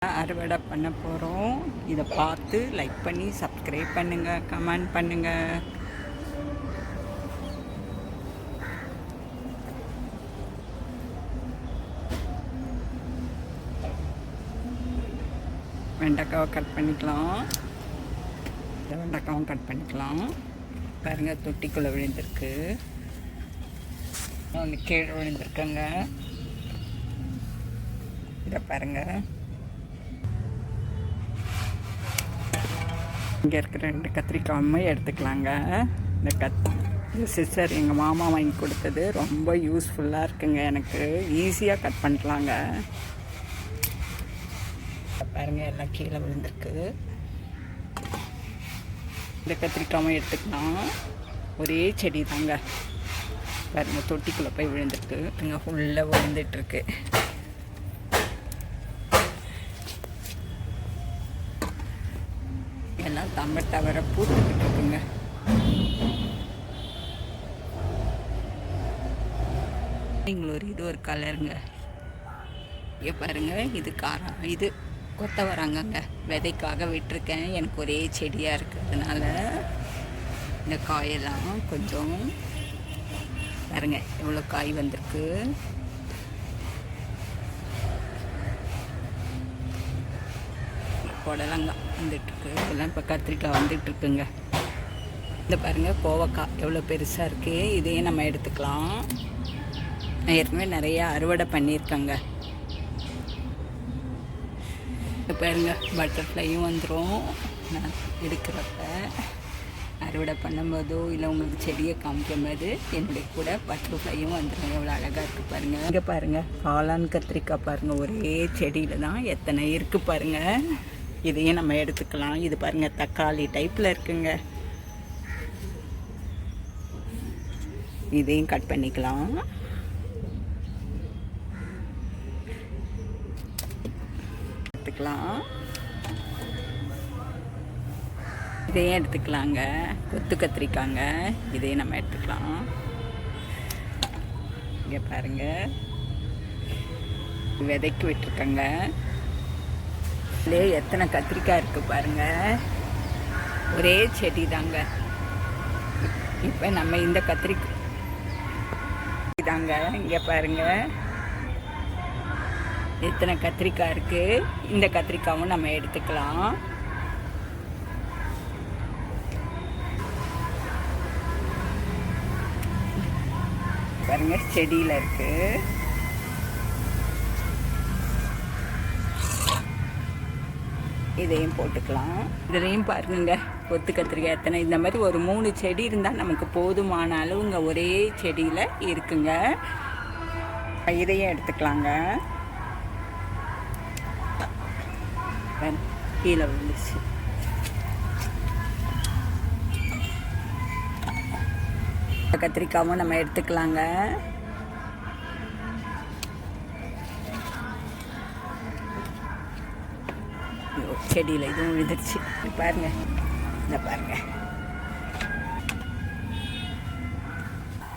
அறுவடை பண்ண போகிறோம். இதை பார்த்து லைக் பண்ணி சப்ஸ்கிரைப் பண்ணுங்கள், கமெண்ட் பண்ணுங்கள். வெண்டைக்காவை கட் பண்ணிக்கலாம். இந்த வெண்டைக்காவும் கட் பண்ணிக்கலாம். பாருங்கள், தொட்டிக்குள்ளே விழுந்திருக்கு. ஒன்று கீழே விழுந்திருக்குங்க. இதை பாருங்கள், இங்கே இருக்கிற 2 கத்திரிக்காயுமே எடுத்துக்கலாங்க. இந்த சிஸ்டர் எங்கள் மாமா வாங்கி கொடுத்தது ரொம்ப யூஸ்ஃபுல்லாக இருக்குங்க. எனக்கு ஈஸியாக கட் பண்ணிக்கலாங்க. பாருங்கள், எல்லாம் கீழே விழுந்திருக்கு. இந்த கத்திரிக்காயும் எடுத்துக்கலாம். ஒரே செடி தாங்க. பாருங்கள், தொட்டிக்குள்ளே போய் விழுந்திருக்கு. இங்கே ஃபுல்லாக விழுந்துட்டுருக்கு. எல்லாம் தம்பட்டை வர பூத்துக்கிட்டு இருக்குங்க. இது ஒரு கலருங்க. இங்கே பாருங்கள், இது காரம், இது கொத்தவரங்கங்க. விதைக்காக விட்டுருக்கேன். எனக்கு ஒரே செடியாக இருக்கிறதுனால இந்த காயெல்லாம் கொஞ்சம் பாருங்கள் எவ்வளோ காய் வந்திருக்கு. புடலங்காய் வந்துட்டுருக்கு. இதெல்லாம் இப்போ கத்திரிக்காய் வந்துட்டுருக்குங்க. இந்த பாருங்கள், கோவக்காய் எவ்வளோ பெருசாக இருக்குது. இதையும் நம்ம எடுத்துக்கலாம். நான் ஏற்கனவே நிறையா அறுவடை பண்ணியிருக்கேங்க. இப்போ பாருங்கள், பட்டர்ஃப்ளையும் வந்துடும். நான் எடுக்கிறப்ப அறுவடை பண்ணும்போதோ இல்லை உங்களுக்கு செடியை காமிக்கும்போது என்னுடைய கூட பட்டர்ஃப்ளையும் வந்துடும். எவ்வளோ அழகாக இருக்குது பாருங்கள். இங்கே பாருங்கள், காளான் கத்திரிக்காய் பாருங்கள், ஒரே செடியில் தான் எத்தனை இருக்குது பாருங்கள். இதையும் நம்ம எடுத்துக்கலாம். இது பாருங்கள், தக்காளி டைப்பில் இருக்குங்க. இதையும் கட் பண்ணிக்கலாம். எடுத்துக்கலாம். இதையும் எடுத்துக்கலாங்க. கொத்து கத்திரிக்காங்க. இதையும் நம்ம எடுத்துக்கலாம். இங்கே பாருங்கள், விதைக்கு விட்டுருக்கங்க. இதுலேயே எத்தனை கத்திரிக்காய் இருக்குது பாருங்கள். ஒரே செடி தாங்க. இப்போ நம்ம இந்த கத்திரிக்காய் தாங்க. இங்கே பாருங்கள், எத்தனை கத்திரிக்காய் இருக்குது. இந்த கத்திரிக்காயும் நம்ம எடுத்துக்கலாம். பாருங்கள், செடியில் இருக்குது. இதையும் போட்டுக்கலாம். இதுலேயும் பாருங்க, கொத்து கத்திரிக்காய் எத்தனை. இந்த மாதிரி ஒரு 3 செடி இருந்தால் நமக்கு போதுமான அளவுங்க ஒரே செடியில் இருக்குங்க. இதையும் எடுத்துக்கலாங்க. கீழே விழுந்துச்சு. கத்திரிக்காயும் நம்ம எடுத்துக்கலாங்க. செடியில் இதுவும் விழுந்துருச்சு பாருங்க. இந்த பாருங்க,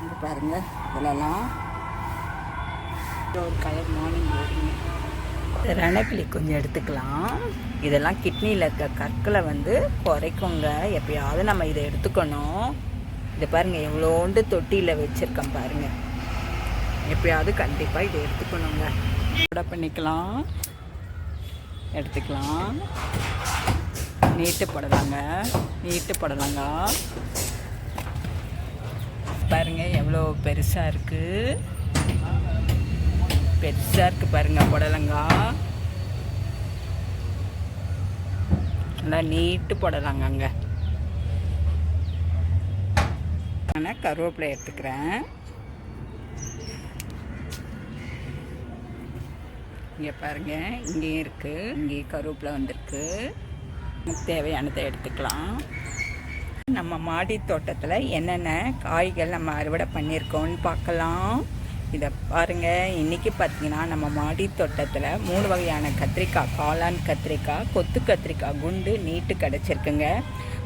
இது பாருங்க. இதெல்லாம் ஒரு கலர் மார்னிங் போடுங்க. ரணக்கிளி கொஞ்சம் எடுத்துக்கலாம். இதெல்லாம் கிட்னியில் இருக்க கற்களை குறைக்குங்க. எப்பயாவது நம்ம இதை எடுத்துக்கணும். இதை பாருங்கள், எவ்வளோண்டு தொட்டியில் வச்சுருக்கேன் பாருங்கள். எப்பயாவது கண்டிப்பாக இதை எடுத்துக்கணுங்க. கூட பண்ணிக்கலாம். எடுத்துக்கலாம். நீட்டு போடலாங்க. நீட்டு போடலாங்க. பாருங்கள், எவ்வளோ பெருசாக இருக்குது. பெருசாக இருக்குது பாருங்கள் புடலங்காய். நல்லா நீட்டு போடலாங்க. அங்கே ஆனால் கருவேப்பிலை எடுத்துக்கிறேன். இங்கே பாருங்கள், இங்கேயும் இருக்குது. இங்கேயும் கருவேப்பிலை வந்திருக்கு. தேவையானதை எடுத்துக்கலாம். நம்ம மாடி தோட்டத்தில் என்னென்ன காய்கள் நம்ம அறுவடை பண்ணியிருக்கோன்னு பார்க்கலாம். இதை பாருங்கள். இன்றைக்கி பார்த்திங்கன்னா நம்ம மாடி தோட்டத்தில் 3 வகையான கத்திரிக்காய், காளான் கத்திரிக்காய், கொத்து கத்திரிக்காய், குண்டு நீட்டு கிடச்சிருக்குங்க.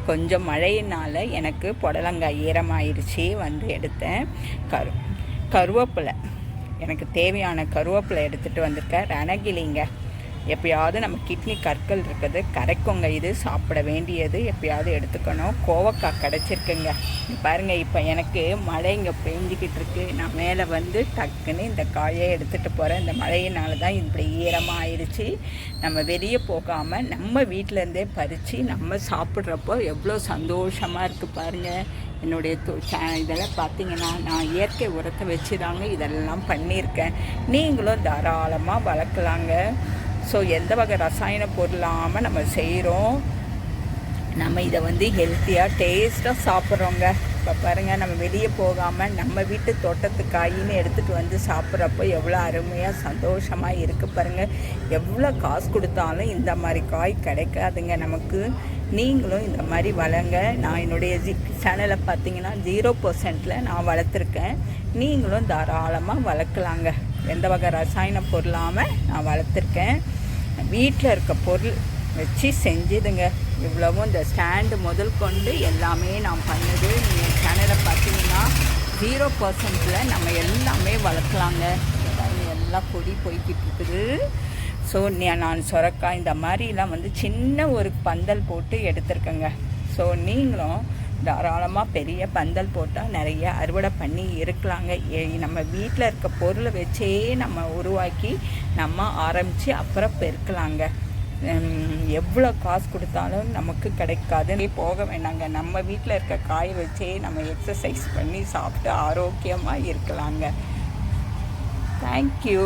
கொஞ்சம் மழையினால் எனக்கு புடலங்காய் ஈரமாயிடுச்சு. எடுத்தேன். கருவேப்பிலை எனக்கு தேவையான கருவேப்பிலை எடுத்துகிட்டு வந்திருக்கேன். ரணகிளிங்க எப்பயாவது நம்ம கிட்னி கற்கள் இருக்குது கரைக்குங்க. இது சாப்பிட வேண்டியது, எப்பயாவது எடுத்துக்கணும். கோவக்காய் கிடச்சிருக்குங்க. பாருங்கள், இப்போ எனக்கு மழை இங்கே பெஞ்சிக்கிட்டு இருக்கு. நான் மேலே வந்து டக்குன்னு இந்த காயை எடுத்துகிட்டு போகிறேன். இந்த மழையினால தான் இப்படி ஈரமாக ஆயிடுச்சு. நம்ம வெளியே போகாமல் நம்ம வீட்டிலேருந்தே பறித்து நம்ம சாப்பிட்றப்போ எவ்வளோ சந்தோஷமாக இருக்குது பாருங்கள். என்னுடைய இதெல்லாம் பார்த்திங்கன்னா நான் இயற்கை உரத்தை வச்சு தாங்க இதெல்லாம் பண்ணியிருக்கேன். நீங்களும் தாராளமாக வளர்க்கலாங்க. ஸோ எந்த வகை ரசாயன பொருளாமல் நம்ம செய்கிறோம். நம்ம இதை வந்து ஹெல்த்தியாக டேஸ்ட்டாக சாப்பிட்றோங்க. இப்போ பாருங்கள், நம்ம வெளியே போகாமல் நம்ம வீட்டு தோட்டத்து காயின்னு எடுத்துகிட்டு வந்து சாப்பிட்றப்போ எவ்வளோ அருமையாக சந்தோஷமாக இருக்குது பாருங்கள். எவ்வளோ காசு கொடுத்தாலும் இந்த மாதிரி காய் கிடைக்காதுங்க நமக்கு. நீங்களும் இந்த மாதிரி வளங்க. நான் என்னுடைய சேனலை பார்த்தீங்கன்னா 0% நான் வளர்த்துருக்கேன். நீங்களும் தாராளமாக வளர்க்கலாங்க. எந்த வகை ரசாயன பொருளாமல் நான் வளர்த்துருக்கேன். வீட்டில் இருக்க பொருள் வச்சு செஞ்சுதுங்க. இவ்வளவும் இந்த ஸ்டாண்டு முதல் கொண்டு எல்லாமே நான் பண்ணுது. நீங்கள் சேனலை பார்த்தீங்கன்னா 0%ல் நம்ம எல்லாமே வளர்க்கலாங்க. எல்லாம் கொடி போய்கிட்டு இருக்குது. ஸோ நான் சுரக்காய் இந்த மாதிரிலாம் வந்து சின்ன ஒரு பந்தல் போட்டு எடுத்துருக்கேங்க. ஸோ நீங்களும் தாராளமாக பெரிய பந்தல் போட்டால் நிறைய அறுவடை பண்ணி இருக்கலாங்க. நம்ம வீட்டில் இருக்க பொருளை வச்சே நம்ம உருவாக்கி நம்ம ஆரம்பித்து அப்புறம் பெருக்கலாங்க. எவ்வளோ காசு கொடுத்தாலும் நமக்கு கிடைக்காது. போக வேண்டாங்க. நம்ம வீட்டில் இருக்க காயை வச்சே நம்ம எக்ஸசைஸ் பண்ணி சாப்பிட்டு ஆரோக்கியமாக இருக்கலாங்க. தேங்க்யூ.